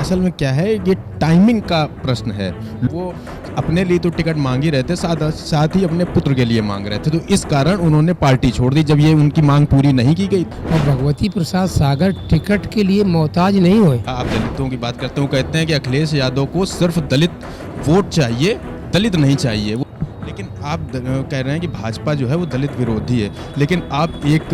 असल में क्या है, ये टाइमिंग का प्रश्न है। वो अपने लिए तो टिकट मांग ही रहे थे, साथ ही अपने पुत्र के लिए मांग रहे थे, तो इस कारण उन्होंने पार्टी छोड़ दी जब ये उनकी मांग पूरी नहीं की गई। और भगवती प्रसाद सागर टिकट के लिए मोहताज नहीं हुए। आप दलितों की बात करते हो, कहते हैं कि अखिलेश यादव को सिर्फ दलित वोट चाहिए, दलित नहीं चाहिए। लेकिन आप कह रहे हैं कि भाजपा जो है वो दलित विरोधी है, लेकिन आप एक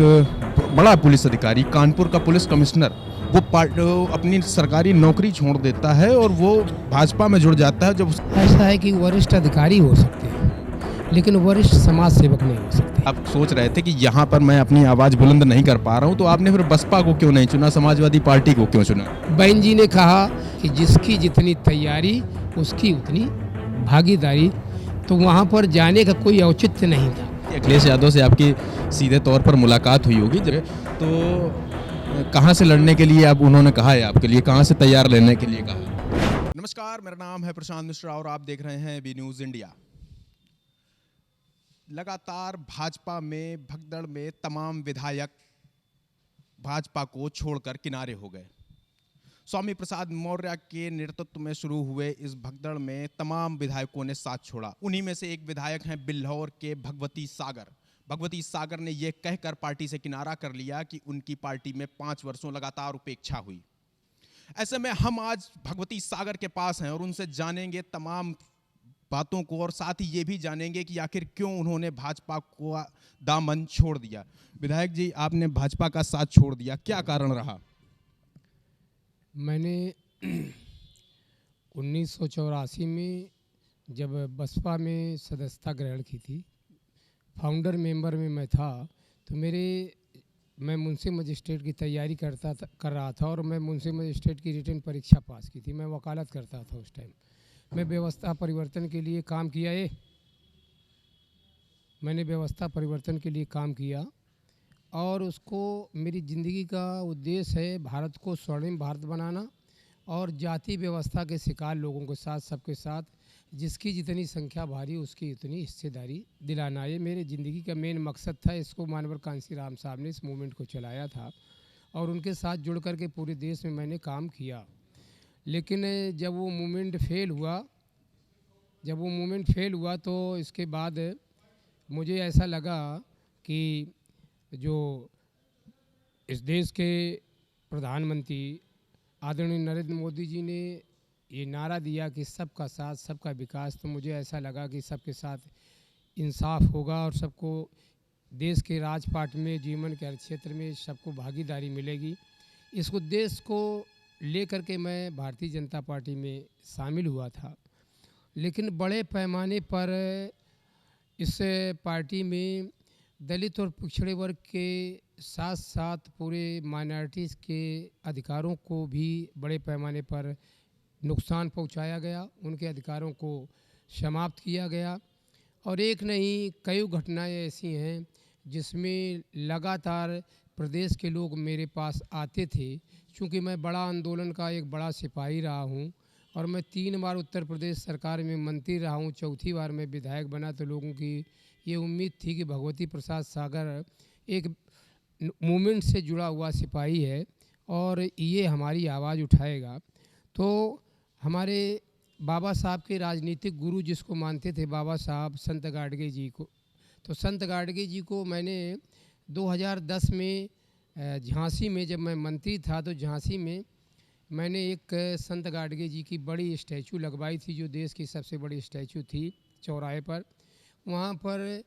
बड़ा पुलिस अधिकारी, कानपुर का पुलिस कमिश्नर, वो अपनी सरकारी नौकरी छोड़ देता है और वो भाजपा में जुड़ जाता है। जब ऐसा है कि वरिष्ठ अधिकारी हो सकते हैं, लेकिन वरिष्ठ समाज सेवक नहीं हो सकते। आप सोच रहे थे कि यहाँ पर मैं अपनी आवाज़ बुलंद नहीं कर पा रहा हूँ, तो आपने फिर बसपा को क्यों नहीं चुना, समाजवादी पार्टी को क्यों चुना? बहन जी ने कहा कि जिसकी जितनी तैयारी उसकी उतनी भागीदारी, तो वहाँ पर जाने का कोई औचित्य नहीं था। अखिलेश यादव से आपकी सीधे तौर पर मुलाकात हुई होगी, तो कहाँ से लड़ने के लिए अब उन्होंने कहा है आपके लिए, कहाँ से तैयार लेने के लिए कहा? नमस्कार, मेरा नाम है प्रशांत मिश्रा और आप देख रहे हैं बी न्यूज़ इंडिया। लगातार भाजपा में भगदड़ में तमाम विधायक भाजपा को छोड़कर किनारे हो गए। स्वामी प्रसाद मौर्य के नेतृत्व में शुरू हुए इस भगदड़ में तमाम विधायकों ने साथ छोड़ा। उन्हीं में से एक विधायक हैं बिल्हौर के भगवती सागर। भगवती सागर ने यह कहकर पार्टी से किनारा कर लिया कि उनकी पार्टी में 5 वर्षों लगातार उपेक्षा हुई। ऐसे में हम आज भगवती सागर के पास हैं और उनसे जानेंगे तमाम बातों को, और साथ ही ये भी जानेंगे कि आखिर क्यों उन्होंने भाजपा को दामन छोड़ दिया। विधायक जी, आपने भाजपा का साथ छोड़ दिया, क्या कारण रहा? मैंने 1984 में जब बसपा में सदस्यता ग्रहण की थी, फाउंडर मेंबर में मैं था, तो मैं मुंशी मजिस्ट्रेट की तैयारी कर रहा था और मैं मुंशी मजिस्ट्रेट की रिटन परीक्षा पास की थी। मैं वकालत करता था उस टाइम। मैं व्यवस्था परिवर्तन के लिए काम किया मैंने व्यवस्था परिवर्तन के लिए काम किया और उसको मेरी ज़िंदगी का उद्देश्य है भारत को स्वर्णिम भारत बनाना और जाति व्यवस्था के शिकार लोगों के साथ, सबके साथ जिसकी जितनी संख्या भारी उसकी उतनी हिस्सेदारी दिलाना। ये मेरे ज़िंदगी का मेन मकसद था। इसको मानवर कांसी राम साहब ने इस मूवमेंट को चलाया था और उनके साथ जुड़ कर के पूरे देश में मैंने काम किया। लेकिन जब वो मूवमेंट फेल हुआ तो इसके बाद मुझे ऐसा लगा कि जो इस देश के प्रधानमंत्री आदरणीय नरेंद्र मोदी जी ने ये नारा दिया कि सबका साथ सबका विकास, तो मुझे ऐसा लगा कि सबके साथ इंसाफ होगा और सबको देश के राजपाट में, जीवन के हर क्षेत्र में सबको भागीदारी मिलेगी। इस उद्देश्य को लेकर के मैं भारतीय जनता पार्टी में शामिल हुआ था। लेकिन बड़े पैमाने पर इस पार्टी में दलित और पिछड़े वर्ग के साथ साथ पूरे माइनॉरिटीज़ के अधिकारों को भी बड़े पैमाने पर नुकसान पहुंचाया गया, उनके अधिकारों को समाप्त किया गया। और एक नहीं कई घटनाएं ऐसी हैं जिसमें लगातार प्रदेश के लोग मेरे पास आते थे। चूँकि मैं बड़ा आंदोलन का एक बड़ा सिपाही रहा हूँ और मैं 3 बार उत्तर प्रदेश सरकार में मंत्री रहा हूँ, चौथी बार मैं विधायक बना, तो लोगों की ये उम्मीद थी कि भगवती प्रसाद सागर एक मूवमेंट से जुड़ा हुआ सिपाही है और ये हमारी आवाज़ उठाएगा। तो हमारे बाबा साहब के राजनीतिक गुरु जिसको मानते थे बाबा साहब संत गाडगे जी को, तो संत गाडगे जी को मैंने 2010 में झांसी में जब मैं मंत्री था तो झांसी में मैंने एक संत गाडगे जी की बड़ी स्टैचू लगवाई थी, जो देश की सबसे बड़ी स्टैचू थी चौराहे पर। वहाँ पर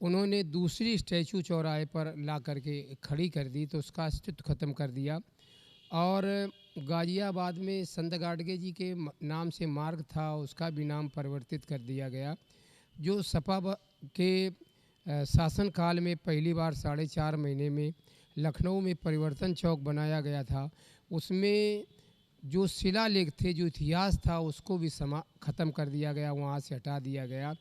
उन्होंने दूसरी स्टैचू चौराहे पर ला करके खड़ी कर दी, तो उसका अस्तित्व ख़त्म कर दिया। और गाज़ियाबाद में संत गाडगे जी के नाम से मार्ग था, उसका भी नाम परिवर्तित कर दिया गया। जो सपा के शासनकाल में पहली बार 4.5 महीने में लखनऊ में परिवर्तन चौक बनाया गया था, उसमें जो शिलालेख थे, जो इतिहास था, उसको भी ख़त्म कर दिया गया, वहाँ से हटा दिया गया।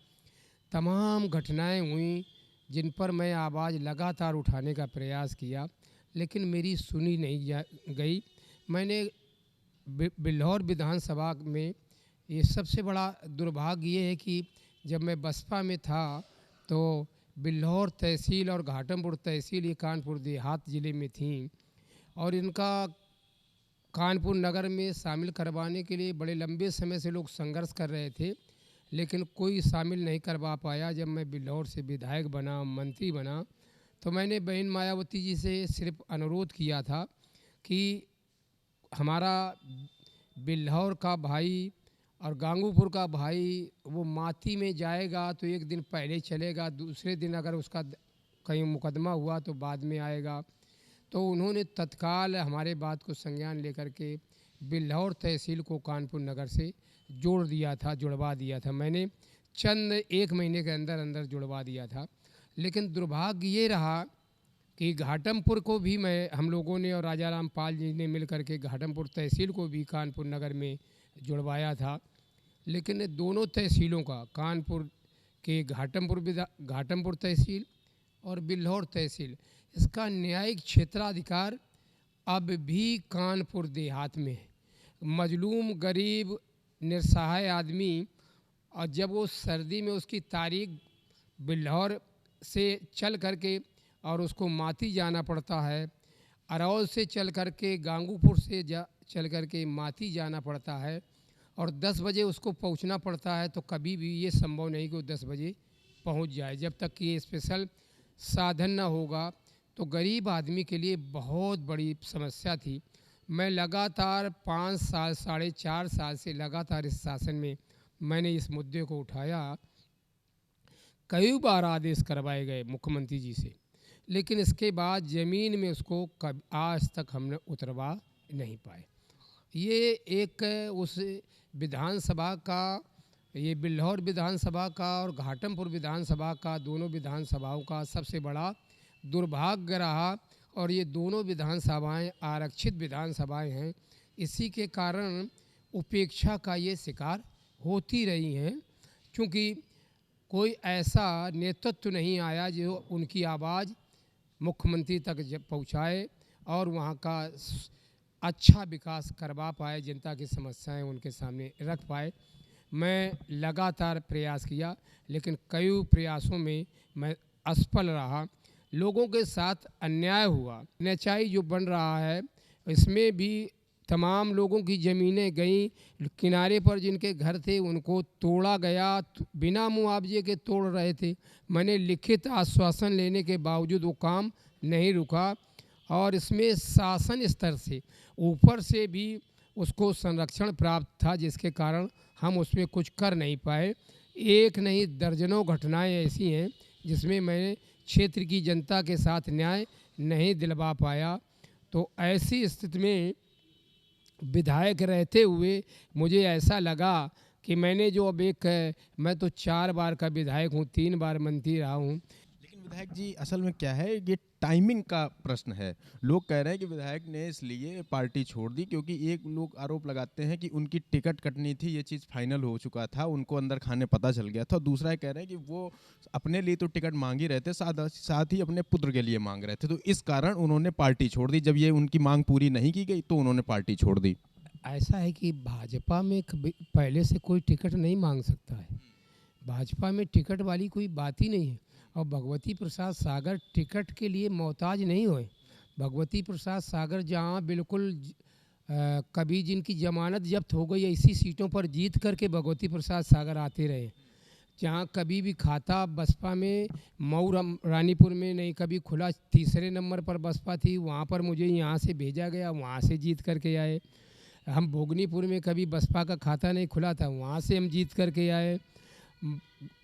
तमाम घटनाएं हुई जिन पर मैं आवाज़ लगातार उठाने का प्रयास किया, लेकिन मेरी सुनी नहीं गई। मैंने बिल्हौर विधानसभा में, ये सबसे बड़ा दुर्भाग्य ये है कि जब मैं बसपा में था तो बिल्हौर तहसील और घाटमपुर तहसील ये कानपुर देहात ज़िले में थी और इनका कानपुर नगर में शामिल करवाने के लिए बड़े लंबे समय से लोग संघर्ष कर रहे थे, लेकिन कोई शामिल नहीं करवा पाया। जब मैं बिल्हौर से विधायक बना, मंत्री बना, तो मैंने बहन मायावती जी से सिर्फ अनुरोध किया था कि हमारा बिल्हौर का भाई और गांगूपुर का भाई वो माती में जाएगा तो एक दिन पहले चलेगा, दूसरे दिन अगर उसका कहीं मुकदमा हुआ तो बाद में आएगा। तो उन्होंने तत्काल हमारे बात को संज्ञान लेकर के बिल्हौर तहसील को कानपुर नगर से जोड़ दिया था, जुड़वा दिया था। मैंने चंद 1 महीने के अंदर अंदर जुड़वा दिया था। लेकिन दुर्भाग्य ये रहा कि घाटमपुर को भी हम लोगों ने और राजा राम पाल जी ने मिल कर के घाटमपुर तहसील को भी कानपुर नगर में जुड़वाया था। लेकिन दोनों तहसीलों का, कानपुर के घाटमपुर तहसील और बिल्हौर तहसील, इसका न्यायिक क्षेत्राधिकार अब भी कानपुर देहात में है। मजलूम, गरीब, निस्सहाय आदमी, और जब वो सर्दी में उसकी तारीख बिल्हौर से चल करके और उसको माती जाना पड़ता है, अरौल से चल करके गांगूपुर से चल करके माती जाना पड़ता है, और 10 बजे उसको पहुंचना पड़ता है, तो कभी भी ये संभव नहीं कि वो 10 बजे पहुंच जाए। जब तक कि ये स्पेशल साधन न होगा तो गरीब आदमी के लिए बहुत बड़ी समस्या थी। मैं लगातार 5 साल, 4.5 साल से लगातार इस शासन में मैंने इस मुद्दे को उठाया। कई बार आदेश करवाए गए मुख्यमंत्री जी से, लेकिन इसके बाद ज़मीन में उसको आज तक हमने उतरवा नहीं पाए। ये एक उस विधानसभा का, ये बिल्हौर विधानसभा का और घाटमपुर विधानसभा का, दोनों विधानसभाओं का सबसे बड़ा दुर्भाग्य रहा। और ये दोनों विधानसभाएं आरक्षित विधानसभाएं हैं, इसी के कारण उपेक्षा का ये शिकार होती रही हैं, क्योंकि कोई ऐसा नेतृत्व नहीं आया जो उनकी आवाज़ मुख्यमंत्री तक पहुंचाए और वहाँ का अच्छा विकास करवा पाए, जनता की समस्याएं उनके सामने रख पाए। मैं लगातार प्रयास किया, लेकिन कई प्रयासों में मैं असफल रहा। लोगों के साथ अन्याय हुआ। नचाई जो बन रहा है, इसमें भी तमाम लोगों की ज़मीनें गईं, किनारे पर जिनके घर थे उनको तोड़ा गया, बिना मुआवजे के तोड़ रहे थे। मैंने लिखित आश्वासन लेने के बावजूद वो काम नहीं रुका, और इसमें शासन स्तर से ऊपर से भी उसको संरक्षण प्राप्त था, जिसके कारण हम उसमें कुछ कर नहीं पाए। एक नहीं दर्जनों घटनाएं ऐसी हैं जिसमें मैंने क्षेत्र की जनता के साथ न्याय नहीं दिलवा पाया। तो ऐसी स्थिति में विधायक रहते हुए मुझे ऐसा लगा कि मैंने जो अब मैं तो 4 बार का विधायक हूँ, 3 बार मंत्री रहा हूँ। लेकिन विधायक जी, असल में क्या है, ये टाइमिंग का प्रश्न है। लोग कह रहे हैं कि विधायक ने इसलिए पार्टी छोड़ दी क्योंकि एक लोग आरोप लगाते हैं कि उनकी टिकट कटनी थी, ये चीज़ फाइनल हो चुका था, उनको अंदर खाने पता चल गया था। दूसरा कह रहे हैं कि वो अपने लिए तो टिकट मांग ही रहे थे, साथ ही अपने पुत्र के लिए मांग रहे थे, तो इस कारण उन्होंने पार्टी छोड़ दी। जब ये उनकी मांग पूरी नहीं की गई तो उन्होंने पार्टी छोड़ दी। ऐसा है कि भाजपा में पहले से कोई टिकट नहीं मांग सकता है। भाजपा में टिकट वाली कोई बात ही नहीं है। और भगवती प्रसाद सागर टिकट के लिए मोहताज नहीं हुए। भगवती प्रसाद सागर जहाँ बिल्कुल कभी जिनकी जमानत जब्त हो गई, ऐसी सीटों पर जीत करके भगवती प्रसाद सागर आते रहे। जहाँ कभी भी खाता बसपा में, मऊ रानीपुर में नहीं कभी खुला, 3रे नंबर पर बसपा थी, वहाँ पर मुझे यहाँ से भेजा गया, वहाँ से जीत करके आए। हम भोगनीपुर में कभी बसपा का खाता नहीं खुला था, वहाँ से हम जीत करके आए।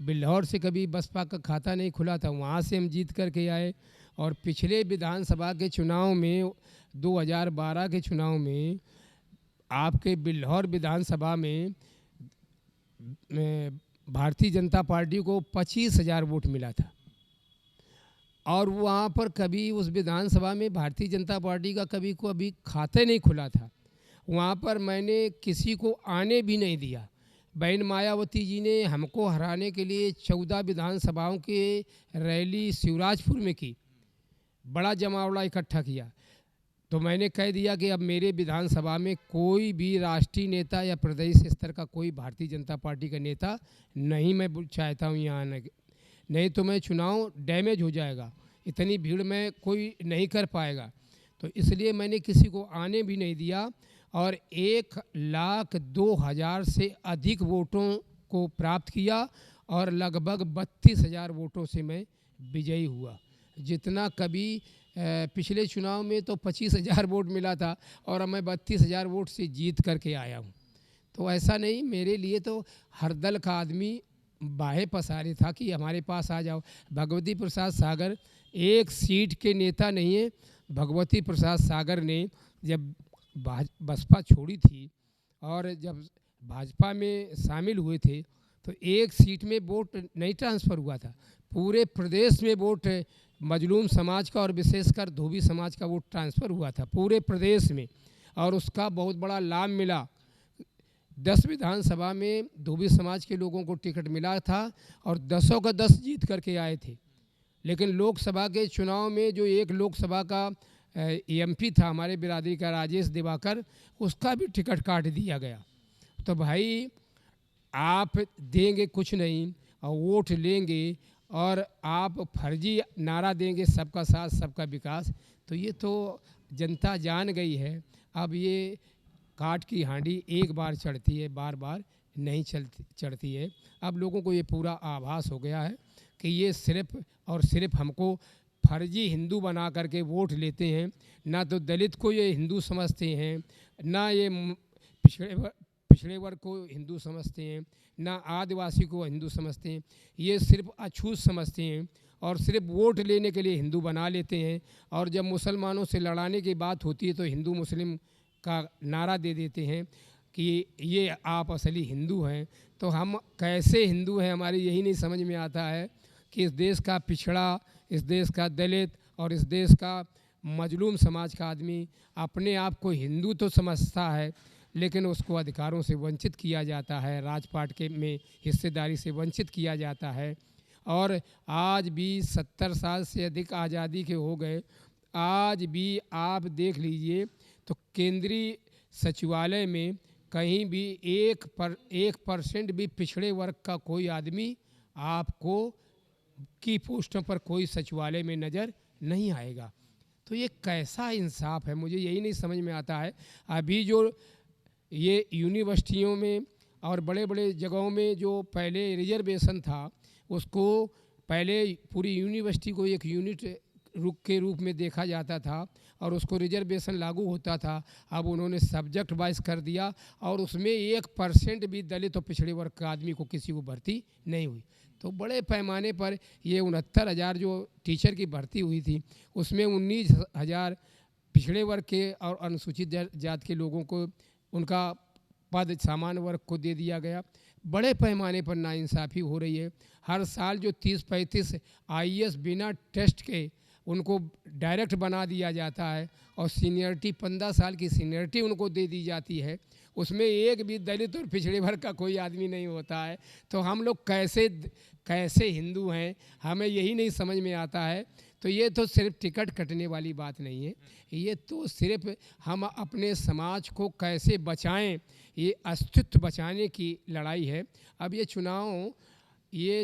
बिल्हौर से कभी बसपा का खाता नहीं खुला था, वहाँ से हम जीत करके आए। और पिछले विधानसभा के चुनाव में, 2012 के चुनाव में, आपके बिल्हौर विधानसभा में भारतीय जनता पार्टी को 25,000 वोट मिला था। और वहाँ पर कभी उस विधानसभा में भारतीय जनता पार्टी का कभी खाता नहीं खुला था। वहाँ पर मैंने किसी को आने भी नहीं दिया। बहन मायावती जी ने हमको हराने के लिए 14 विधानसभाओं के रैली शिवराजपुर में की, बड़ा जमावड़ा इकट्ठा किया। तो मैंने कह दिया कि अब मेरे विधानसभा में कोई भी राष्ट्रीय नेता या प्रदेश स्तर का कोई भारतीय जनता पार्टी का नेता नहीं मैं चाहता हूँ यहाँ आने, नहीं तो मैं चुनाव डैमेज हो जाएगा, इतनी भीड़ में कोई नहीं कर पाएगा। तो इसलिए मैंने किसी को आने भी नहीं दिया। और 1,02,000 से अधिक वोटों को प्राप्त किया और लगभग 32,000 वोटों से मैं विजयी हुआ। जितना कभी पिछले चुनाव में तो 25,000 वोट मिला था और मैं 32,000 वोट से जीत करके आया हूँ। तो ऐसा नहीं, मेरे लिए तो हर दल का आदमी बाहें पसारे था कि हमारे पास आ जाओ। भगवती प्रसाद सागर एक सीट के नेता नहीं है। भगवती प्रसाद सागर ने जब बसपा छोड़ी थी और जब भाजपा में शामिल हुए थे तो एक सीट में वोट नहीं ट्रांसफ़र हुआ था, पूरे प्रदेश में वोट मजलूम समाज का और विशेषकर धोबी समाज का वोट ट्रांसफ़र हुआ था पूरे प्रदेश में, और उसका बहुत बड़ा लाभ मिला। 10 विधानसभा में धोबी समाज के लोगों को टिकट मिला था और 10 का 10 जीत करके आए थे। लेकिन लोकसभा के चुनाव में जो एक लोकसभा का एमपी था हमारे बिरादरी का राजेश दिवाकर, उसका भी टिकट काट दिया गया। तो भाई आप देंगे कुछ नहीं और वोट लेंगे और आप फर्जी नारा देंगे सबका साथ सबका विकास, तो ये तो जनता जान गई है। अब ये काठ की हांडी एक बार चढ़ती है, बार बार नहीं चढ़ती है। अब लोगों को ये पूरा आभास हो गया है कि ये सिर्फ और सिर्फ हमको फर्जी हिंदू बना करके वोट लेते हैं। ना तो दलित को ये हिंदू समझते हैं, ना ये पिछड़े वर्ग को हिंदू समझते हैं, ना आदिवासी को हिंदू समझते हैं। ये सिर्फ अछूत समझते हैं और सिर्फ वोट लेने के लिए हिंदू बना लेते हैं। और जब मुसलमानों से लड़ाने की बात होती है तो हिंदू मुस्लिम का नारा दे देते हैं कि ये आप असली हिंदू हैं। तो हम कैसे हिंदू हैं, हमारी यही नहीं समझ में आता है कि इस देश का पिछड़ा, इस देश का दलित और इस देश का मजलूम समाज का आदमी अपने आप को हिंदू तो समझता है, लेकिन उसको अधिकारों से वंचित किया जाता है, राजपाट के में हिस्सेदारी से वंचित किया जाता है। और आज भी 70 साल से अधिक आज़ादी के हो गए, आज भी आप देख लीजिए तो केंद्रीय सचिवालय में कहीं भी 1% भी पिछड़े वर्ग का कोई आदमी आपको की पोस्टों पर कोई सचिवालय में नज़र नहीं आएगा। तो ये कैसा इंसाफ है, मुझे यही नहीं समझ में आता है। अभी जो ये यूनिवर्सिटियों में और बड़े बड़े जगहों में जो पहले रिजर्वेशन था, उसको पहले पूरी यूनिवर्सिटी को एक यूनिट के रूप में देखा जाता था और उसको रिजर्वेशन लागू होता था। अब उन्होंने सब्जेक्ट वाइज कर दिया और उसमें 1% भी दलित और पिछड़े वर्ग का आदमी को किसी को भर्ती नहीं हुई। तो बड़े पैमाने पर ये 69,000 जो टीचर की भर्ती हुई थी, उसमें 19,000 पिछड़े वर्ग के और अनुसूचित जाति के लोगों को उनका पद सामान्य वर्ग को दे दिया गया। बड़े पैमाने पर नाइंसाफ़ी हो रही है। हर साल जो 30-35 IAS बिना टेस्ट के उनको डायरेक्ट बना दिया जाता है और सीनियरिटी 15 साल की सीनियरिटी उनको दे दी जाती है, उसमें एक भी दलित और पिछड़े वर्ग का कोई आदमी नहीं होता है। तो हम लोग कैसे हिंदू हैं, हमें यही नहीं समझ में आता है। तो ये तो सिर्फ टिकट कटने वाली बात नहीं है, ये तो सिर्फ हम अपने समाज को कैसे बचाएं, ये अस्तित्व बचाने की लड़ाई है। अब ये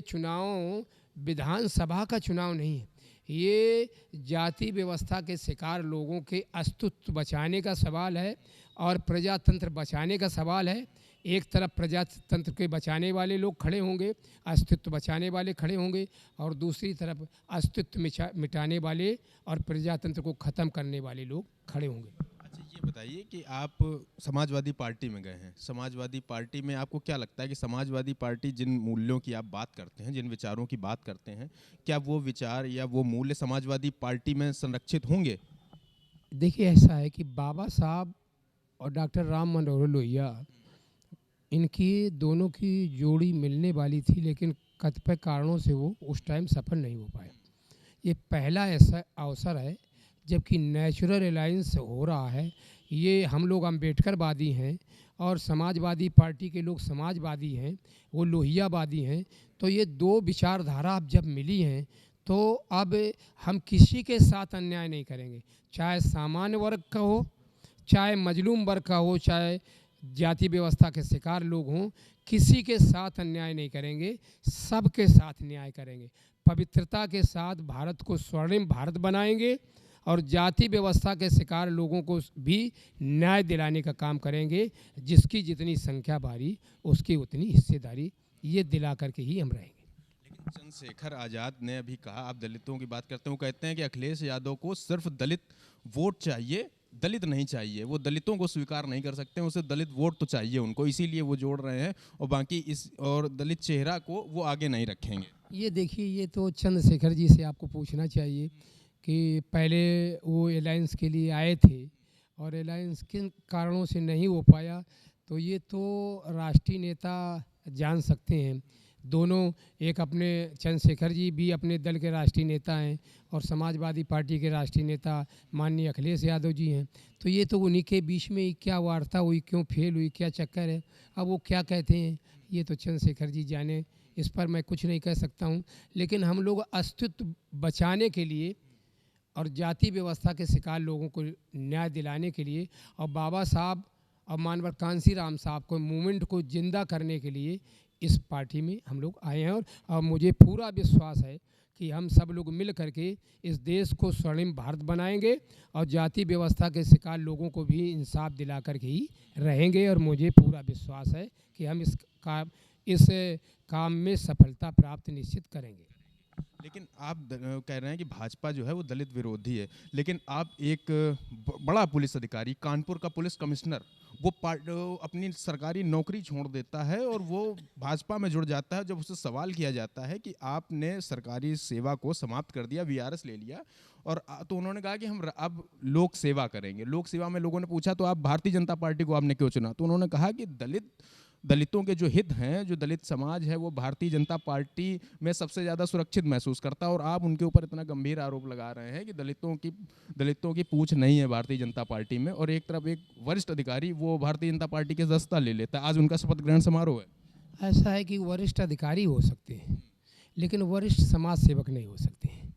चुनाव विधानसभा का चुनाव नहीं है, ये जाति व्यवस्था के शिकार लोगों के अस्तित्व बचाने का सवाल है और प्रजातंत्र बचाने का सवाल है। एक तरफ प्रजातंत्र के बचाने वाले लोग खड़े होंगे, अस्तित्व बचाने वाले खड़े होंगे, और दूसरी तरफ अस्तित्व मिटाने वाले और प्रजातंत्र को ख़त्म करने वाले लोग खड़े होंगे। अच्छा, ये बताइए कि आप समाजवादी पार्टी में गए हैं, समाजवादी पार्टी में आपको क्या लगता है कि समाजवादी पार्टी जिन मूल्यों की आप बात करते हैं, जिन विचारों की बात करते हैं, क्या वो विचार या वो मूल्य समाजवादी पार्टी में संरक्षित होंगे? देखिए, ऐसा है कि बाबा साहब और डॉक्टर राम मनोहर लोहिया, इनकी दोनों की जोड़ी मिलने वाली थी, लेकिन कतिपय कारणों से वो उस टाइम सफल नहीं हो पाए। ये पहला ऐसा अवसर है जबकि नेचुरल अलायंस हो रहा है। ये हम लोग अम्बेडकरवादी हैं और समाजवादी पार्टी के लोग समाजवादी हैं, वो लोहियावादी हैं। तो ये दो विचारधारा अब जब मिली हैं तो अब हम किसी के साथ अन्याय नहीं करेंगे, चाहे सामान्य वर्ग का हो, चाहे मजलूम वर्ग का हो, चाहे जाति व्यवस्था के शिकार लोग हों, किसी के साथ अन्याय नहीं करेंगे, सबके साथ न्याय करेंगे। पवित्रता के साथ भारत को स्वर्णिम भारत बनाएंगे और जाति व्यवस्था के शिकार लोगों को भी न्याय दिलाने का काम करेंगे। जिसकी जितनी संख्या भारी उसकी उतनी हिस्सेदारी, ये दिला करके ही हम रहेंगे। लेकिन चंद्रशेखर आज़ाद ने अभी कहा, आप दलितों की बात करते हैं, वो कहते हैं कि अखिलेश यादव को सिर्फ दलित वोट चाहिए, दलित नहीं चाहिए। वो दलितों को स्वीकार नहीं कर सकते, उसे दलित वोट तो चाहिए उनको, इसीलिए वो जोड़ रहे हैं और बाकी इस और दलित चेहरा को वो आगे नहीं रखेंगे। ये देखिए, ये तो चंद्रशेखर जी से आपको पूछना चाहिए कि पहले वो अलायंस के लिए आए थे और अलायंस किन कारणों से नहीं हो पाया, तो ये तो राष्ट्रीय नेता जान सकते हैं। दोनों, एक अपने चंद्रशेखर जी भी अपने दल के राष्ट्रीय नेता हैं और समाजवादी पार्टी के राष्ट्रीय नेता माननीय अखिलेश यादव जी हैं। तो ये तो उन्हीं के बीच में ही क्या वार्ता हुई, क्यों फेल हुई, क्या चक्कर है, अब वो क्या कहते हैं ये तो चंद्रशेखर जी जाने, इस पर मैं कुछ नहीं कह सकता हूँ। लेकिन हम लोग अस्तित्व बचाने के लिए और जाति व्यवस्था के शिकार लोगों को न्याय दिलाने के लिए और बाबा साहब और मानवर कांसीराम साहब को मूवमेंट को जिंदा करने के लिए इस पार्टी में हम लोग आए हैं। और मुझे पूरा विश्वास है कि हम सब लोग मिल करके इस देश को स्वर्णिम भारत बनाएंगे और जाति व्यवस्था के शिकार लोगों को भी इंसाफ दिला करके ही रहेंगे। और मुझे पूरा विश्वास है कि हम इस काम में सफलता प्राप्त निश्चित करेंगे। लेकिन आप कह रहे हैं कि भाजपा जो है वो दलित विरोधी है, लेकिन आप एक बड़ा पुलिस अधिकारी, कानपुर का पुलिस कमिश्नर, वो अपनी सरकारी नौकरी छोड़ देता है और वो भाजपा में जुड़ जाता है। जब उससे सवाल किया जाता है कि आपने सरकारी सेवा को समाप्त कर दिया, वीआरएस ले लिया, और तो उन्होंने कहा कि हम अब लोक सेवा करेंगे। लोक सेवा में लोगों ने पूछा तो आप भारतीय जनता पार्टी को आपने क्यों चुना, तो उन्होंने कहा कि दलितों के जो हित हैं, जो दलित समाज है, वो भारतीय जनता पार्टी में सबसे ज़्यादा सुरक्षित महसूस करता है। और आप उनके ऊपर इतना गंभीर आरोप लगा रहे हैं कि दलितों की पूछ नहीं है भारतीय जनता पार्टी में, और एक तरफ एक वरिष्ठ अधिकारी वो भारतीय जनता पार्टी के दस्ता ले लेता है। आज उनका शपथ ग्रहण समारोह है। ऐसा है कि वरिष्ठ अधिकारी हो सकते हैं लेकिन वरिष्ठ समाज सेवक नहीं हो सकते हैं।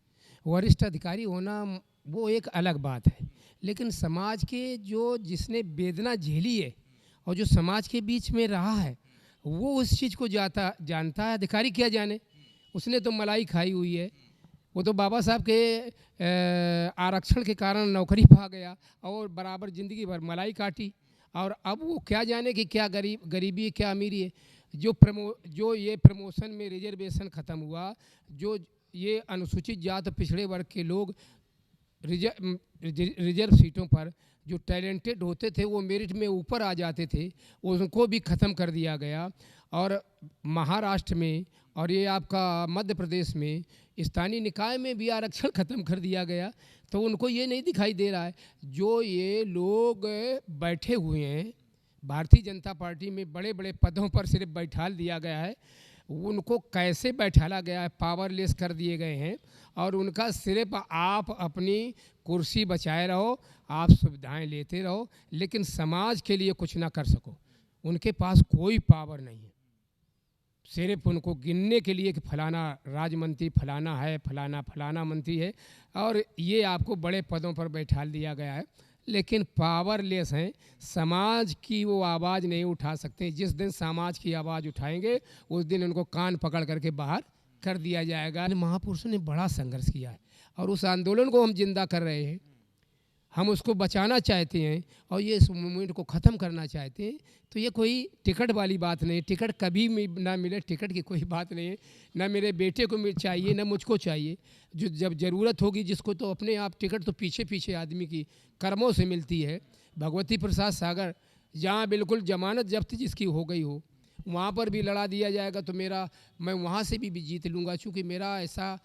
वरिष्ठ अधिकारी होना वो एक अलग बात है, लेकिन समाज के जो जिसने वेदना झेली है और जो समाज के बीच में रहा है वो उस चीज़ को जानता है। अधिकारी क्या जाने, उसने तो मलाई खाई हुई है। वो तो बाबा साहब के आरक्षण के कारण नौकरी पा गया और बराबर ज़िंदगी भर मलाई काटी, और अब वो क्या जाने कि क्या गरीबी है, क्या अमीरी है। जो ये प्रमोशन में रिजर्वेशन ख़त्म हुआ, जो ये अनुसूचित जाति पिछड़े वर्ग के लोग रिजर्व सीटों पर जो टैलेंटेड होते थे वो मेरिट में ऊपर आ जाते थे, उनको भी ख़त्म कर दिया गया। और महाराष्ट्र में और ये आपका मध्य प्रदेश में स्थानीय निकाय में भी आरक्षण ख़त्म कर दिया गया। तो उनको ये नहीं दिखाई दे रहा है जो ये लोग बैठे हुए हैं भारतीय जनता पार्टी में बड़े बड़े पदों पर सिर्फ बैठाल दिया गया है, उनको कैसे बैठाला गया है, पावरलेस कर दिए गए हैं। और उनका सिर्फ आप अपनी कुर्सी बचाए रहो, आप सुविधाएं लेते रहो, लेकिन समाज के लिए कुछ ना कर सको। उनके पास कोई पावर नहीं है, सिर्फ उनको गिनने के लिए कि फलाना राज्य मंत्री फलाना है, फलाना मंत्री है, और ये आपको बड़े पदों पर बैठाल दिया गया है, लेकिन पावरलेस हैं। समाज की वो आवाज़ नहीं उठा सकते। जिस दिन समाज की आवाज़ उठाएंगे उस दिन उनको कान पकड़ करके बाहर कर दिया जाएगा। महापुरुषों ने बड़ा संघर्ष किया है और उस आंदोलन को हम जिंदा कर रहे हैं। हम उसको बचाना चाहते हैं और ये इस मूवमेंट को ख़त्म करना चाहते हैं। तो ये कोई टिकट वाली बात नहीं, टिकट कभी ना मिले, टिकट की कोई बात नहीं है। ना मेरे बेटे को चाहिए, ना मुझको चाहिए। जो जब ज़रूरत होगी जिसको, तो अपने आप टिकट तो पीछे पीछे आदमी की कर्मों से मिलती है। भगवती प्रसाद सागर जहाँ बिल्कुल जमानत जब्त जिसकी हो गई हो, वहाँ पर भी लड़ा दिया जाएगा तो मैं वहाँ से भी जीत लूँगा, चूँकि मेरा ऐसा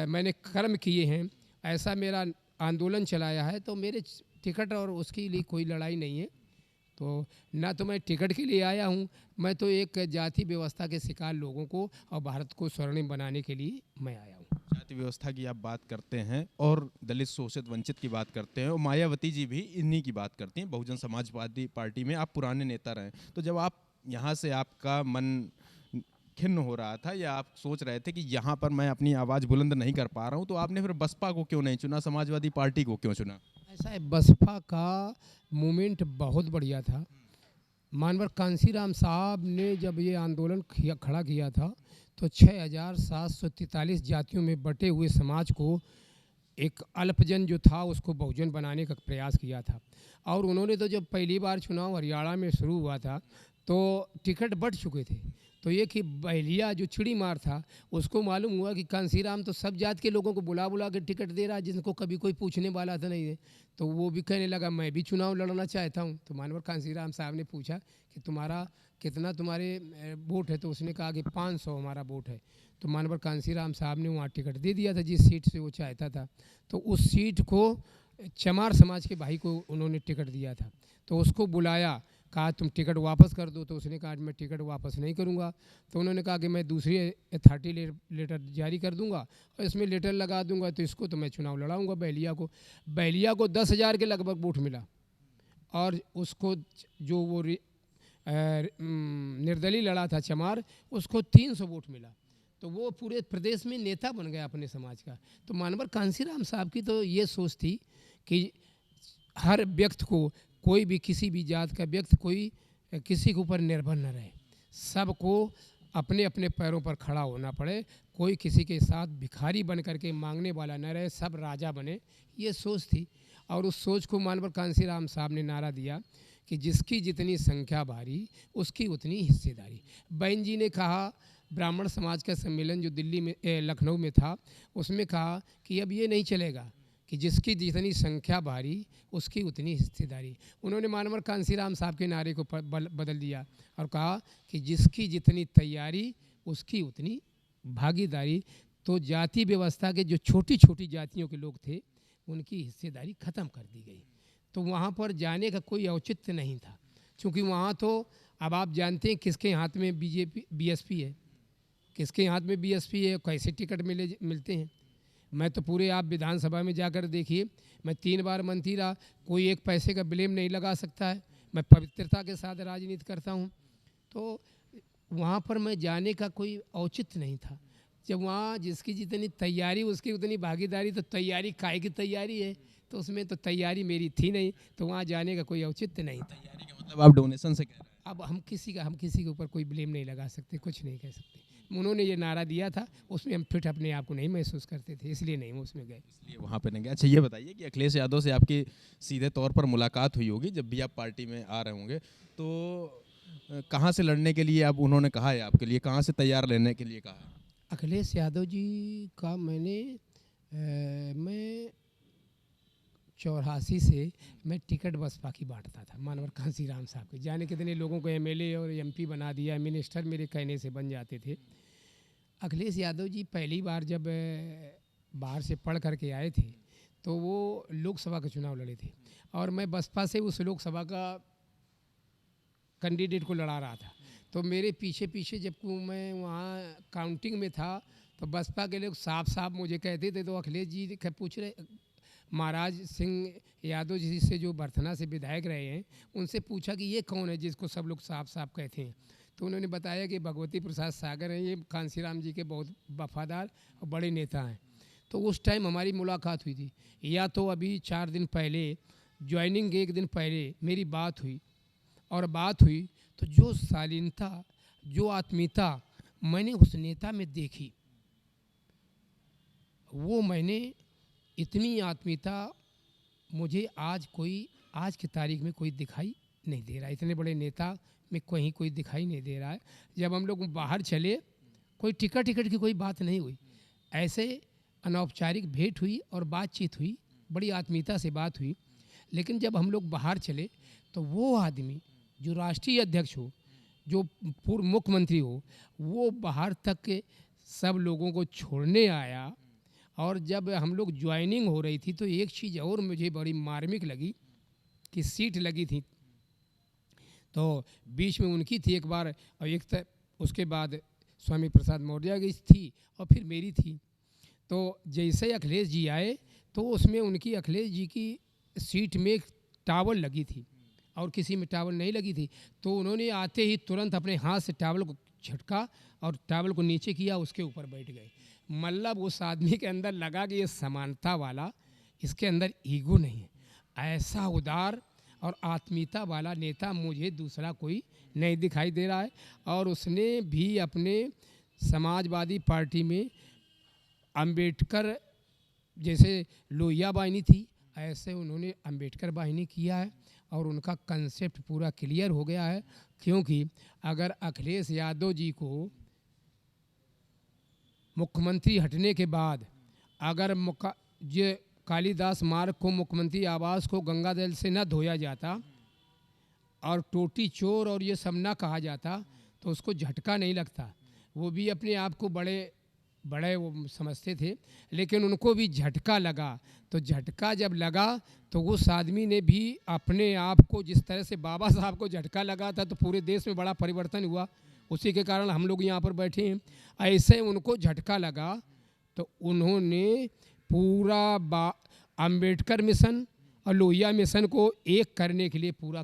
मैंने कर्म किए हैं, ऐसा मेरा आंदोलन चलाया है। तो मेरे टिकट और उसके लिए कोई लड़ाई नहीं है। तो ना तो मैं टिकट के लिए आया हूँ, मैं तो एक जाति व्यवस्था के शिकार लोगों को और भारत को स्वर्णिम बनाने के लिए मैं आया हूँ। जाति व्यवस्था की आप बात करते हैं और दलित शोषित वंचित की बात करते हैं, और मायावती जी भी इन्हीं की बात करती हैं। बहुजन समाजवादी पार्टी में आप पुराने नेता रहे, तो जब आप यहाँ से आपका मन खिन्न हो रहा था या आप सोच रहे थे कि यहाँ पर मैं अपनी आवाज़ बुलंद नहीं कर पा रहा हूँ, तो आपने फिर बसपा को क्यों नहीं चुना, समाजवादी पार्टी को क्यों चुना? ऐसा है, बसपा का मूवमेंट बहुत बढ़िया था। मानवर कांसीराम साहब ने जब ये आंदोलन खड़ा किया था तो 6,743 जातियों में बटे हुए समाज को एक अल्पजन जो था उसको बहुजन बनाने का प्रयास किया था। और उन्होंने तो जब पहली बार चुनाव हरियाणा में शुरू हुआ था तो टिकट बँट चुके थे। तो ये कि बहलिया जो चिड़ी मार था उसको मालूम हुआ कि कांसीराम तो सब जात के लोगों को बुला बुला के टिकट दे रहा है जिनको कभी कोई पूछने वाला था नहीं है। तो वो भी कहने लगा मैं भी चुनाव लड़ना चाहता हूँ। तो मानवर कांसीराम साहब ने पूछा कि तुम्हारा कितना तुम्हारे वोट है? तो उसने कहा कि 500 हमारा वोट है। तो मानवर कांसीराम साहब ने वहाँ टिकट दे दिया था जिस सीट से वो चाहता था। तो उस सीट को चमार समाज के भाई को उन्होंने टिकट दिया था। तो उसको बुलाया, कहा तुम टिकट वापस कर दो। तो उसने कहा मैं टिकट वापस नहीं करूंगा। तो उन्होंने कहा कि मैं दूसरी अथॉरिटी लेटर जारी कर दूंगा और इसमें लेटर लगा दूंगा तो इसको तो मैं चुनाव लड़ाऊंगा बहलिया को 10,000 के लगभग वोट मिला। और उसको जो वो निर्दलीय लड़ा था चमार, उसको 300 वोट मिला। तो वो पूरे प्रदेश में नेता बन गया अपने समाज का। तो मानवर कांसीराम साहब की तो ये सोच थी कि हर व्यक्ति को, कोई भी किसी भी जात का व्यक्ति कोई किसी के ऊपर निर्भर न रहे, सबको अपने अपने पैरों पर खड़ा होना पड़े, कोई किसी के साथ भिखारी बन करके मांगने वाला न रहे, सब राजा बने, ये सोच थी। और उस सोच को मानवर कांसीराम साहब ने नारा दिया कि जिसकी जितनी संख्या भारी उसकी उतनी हिस्सेदारी। बहन जी ने कहा, ब्राह्मण समाज का सम्मेलन जो दिल्ली में लखनऊ में था उसमें कहा कि अब ये नहीं चलेगा कि जिसकी जितनी संख्या भारी उसकी उतनी हिस्सेदारी। उन्होंने मानवर कांसीराम साहब के नारे को बदल दिया और कहा कि जिसकी जितनी तैयारी उसकी उतनी भागीदारी। तो जाति व्यवस्था के जो छोटी छोटी जातियों के लोग थे उनकी हिस्सेदारी ख़त्म कर दी गई। तो वहाँ पर जाने का कोई औचित्य नहीं था, क्योंकि वहाँ तो अब आप जानते हैं किसके हाथ में बीएसपी है, किसके हाथ में बीएसपी है, कैसे टिकट मिलते हैं। मैं तो पूरे आप विधानसभा में जाकर देखिए, मैं 3 बार मंत्री रहा, कोई एक पैसे का ब्लेम नहीं लगा सकता है। मैं पवित्रता के साथ राजनीति करता हूँ। तो वहाँ पर मैं जाने का कोई औचित्य नहीं था। जब वहाँ जिसकी जितनी तैयारी उसकी उतनी भागीदारी, तो तैयारी काहे की तैयारी है, तो उसमें तो तैयारी मेरी थी नहीं, तो वहाँ जाने का कोई औचित्य नहीं था। तैयारी का मतलब आप डोनेशन से कह रहे हैं? अब हम किसी के ऊपर कोई ब्लेम नहीं लगा सकते, कुछ नहीं कह सकते। उन्होंने ये नारा दिया था, उसमें हम फिट अपने आप को नहीं महसूस करते थे, इसलिए नहीं उसमें गए, इसलिए वहाँ पे नहीं गए। अच्छा ये बताइए कि अखिलेश यादव से आपकी सीधे तौर पर मुलाकात हुई होगी जब भी आप पार्टी में आ रहे होंगे, तो कहाँ से लड़ने के लिए अब उन्होंने कहा है आपके लिए, कहाँ से तैयार लेने के लिए कहा? अखिलेश यादव जी का मैं 84 से मैं टिकट बसपा की बांटता था, मानवर कांसीराम साहब के। जाने कितने लोगों को एमएलए और एमपी बना दिया, मिनिस्टर मेरे कहने से बन जाते थे। अखिलेश यादव जी पहली बार जब बाहर से पढ़ करके आए थे तो वो लोकसभा का चुनाव लड़े थे और मैं बसपा से उस लोकसभा का कैंडिडेट को लड़ा रहा था। तो मेरे पीछे पीछे जब मैं वहाँ काउंटिंग में था तो बसपा के लोग साफ साफ मुझे कहते थे। तो अखिलेश जी पूछ रहे, महाराज सिंह यादव जी से जो बर्थना से विधायक रहे हैं, उनसे पूछा कि ये कौन है जिसको सब लोग साफ साफ कहते हैं। तो उन्होंने बताया कि भगवती प्रसाद सागर हैं, ये कांसीराम जी के बहुत वफादार और बड़े नेता हैं। तो उस टाइम हमारी मुलाकात हुई थी, या तो अभी 4 दिन पहले ज्वाइनिंग के 1 दिन पहले मेरी बात हुई। और बात हुई तो जो शालीनता, जो आत्मीयता मैंने उस नेता में देखी, वो मैंने इतनी आत्मीयता मुझे आज की तारीख में कोई दिखाई नहीं दे रहा। इतने बड़े नेता में कहीं कोई दिखाई नहीं दे रहा है। जब हम लोग बाहर चले, कोई टिकट की कोई बात नहीं हुई, ऐसे अनौपचारिक भेंट हुई और बातचीत हुई, बड़ी आत्मीयता से बात हुई। लेकिन जब हम लोग बाहर चले तो वो आदमी जो राष्ट्रीय अध्यक्ष हो, जो पूर्व मुख्यमंत्री हो, वो बाहर तक के सब लोगों को छोड़ने आया। और जब हम लोग ज्वाइनिंग हो रही थी तो एक चीज़ और मुझे बड़ी मार्मिक लगी कि सीट लगी थी तो बीच में उनकी थी एक बार, और उसके बाद स्वामी प्रसाद मौर्य की थी और फिर मेरी थी। तो जैसे अखिलेश जी आए तो उसमें उनकी अखिलेश जी की सीट में एक टावल लगी थी और किसी में टावल नहीं लगी थी। तो उन्होंने आते ही तुरंत अपने हाथ से टावल को झटका और टावल को नीचे किया, उसके ऊपर बैठ गए। मतलब उस आदमी के अंदर लगा कि ये समानता वाला, इसके अंदर ईगो नहीं है। ऐसा उदार और आत्मीयता वाला नेता मुझे दूसरा कोई नहीं दिखाई दे रहा है। और उसने भी अपने समाजवादी पार्टी में अंबेडकर जैसे लोहिया वाहिनी थी, ऐसे उन्होंने अंबेडकर वाहिनी किया है और उनका कंसेप्ट पूरा क्लियर हो गया है। क्योंकि अगर अखिलेश यादव जी को मुख्यमंत्री हटने के बाद अगर ये कालिदास मार्ग को, मुख्यमंत्री आवास को गंगा जल से न धोया जाता और टोटी चोर और ये सब ना कहा जाता तो उसको झटका नहीं लगता। वो भी अपने आप को बड़े वो समझते थे, लेकिन उनको भी झटका लगा। तो झटका जब लगा तो उस आदमी ने भी अपने आप को, जिस तरह से बाबा साहब को झटका लगा था तो पूरे देश में बड़ा परिवर्तन हुआ, उसी के कारण हम लोग यहाँ पर बैठे हैं। ऐसे उनको झटका लगा तो उन्होंने पूरा अंबेडकर मिशन और लोहिया मिशन को एक करने के लिए पूरा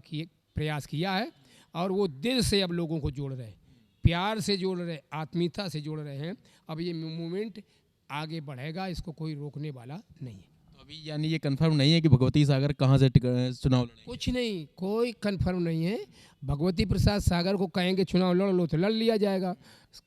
प्रयास किया है। और वो दिल से अब लोगों को जोड़ रहे हैं, प्यार से जोड़ रहे, आत्मीयता से जोड़ रहे हैं। अब ये मूवमेंट आगे बढ़ेगा, इसको कोई रोकने वाला नहीं है। तो अभी यानी ये कंफर्म नहीं है कि भगवती सागर कहाँ से चुनाव लड़ेंगे? कुछ नहीं, कोई कंफर्म नहीं है। भगवती प्रसाद सागर को कहेंगे चुनाव लड़ लो तो लड़ लिया जाएगा।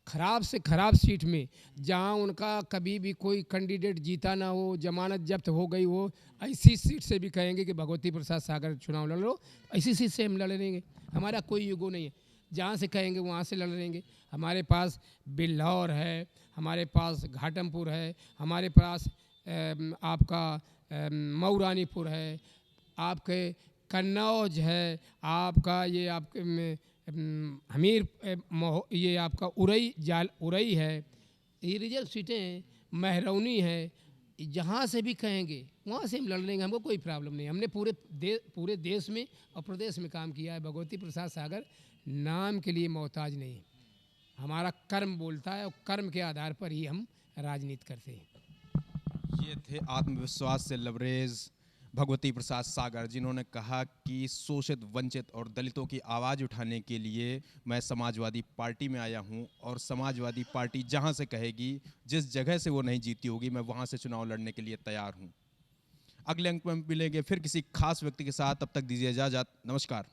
खराब से खराब सीट में जहां उनका कभी भी कोई कैंडिडेट जीता ना हो, जमानत जब्त हो गई हो, ऐसी सीट से भी कहेंगे कि भगवती प्रसाद सागर चुनाव लड़ लो, ऐसी सीट से हम लड़ेंगे। हमारा कोई ईगो नहीं है, जहाँ से कहेंगे वहाँ से लड़ लेंगे। हमारे पास बिल्लौर है, हमारे पास घाटमपुर है, हमारे पास आपका मऊरानीपुर है, आपके कन्नौज है, आपका ये आपके हमीर ये आपका उरई है। ये रिजर्व सीटें हैं, महरौनी है। जहाँ से भी कहेंगे वहाँ से हम लड़ लेंगे, हमको कोई प्रॉब्लम नहीं। हमने पूरे देश में और प्रदेश में काम किया है। भगवती प्रसाद सागर नाम के लिए मोहताज नहीं है, हमारा कर्म बोलता है और कर्म के आधार पर ही हम राजनीति करते हैं। ये थे आत्मविश्वास से लबरेज भगवती प्रसाद सागर, जिन्होंने कहा कि शोषित, वंचित और दलितों की आवाज़ उठाने के लिए मैं समाजवादी पार्टी में आया हूं और समाजवादी पार्टी जहां से कहेगी, जिस जगह से वो नहीं जीती होगी, मैं वहां से चुनाव लड़ने के लिए तैयार हूं। अगले अंक में मिलेंगे फिर किसी खास व्यक्ति के साथ, तब तक दीजिए इजाज़त। नमस्कार।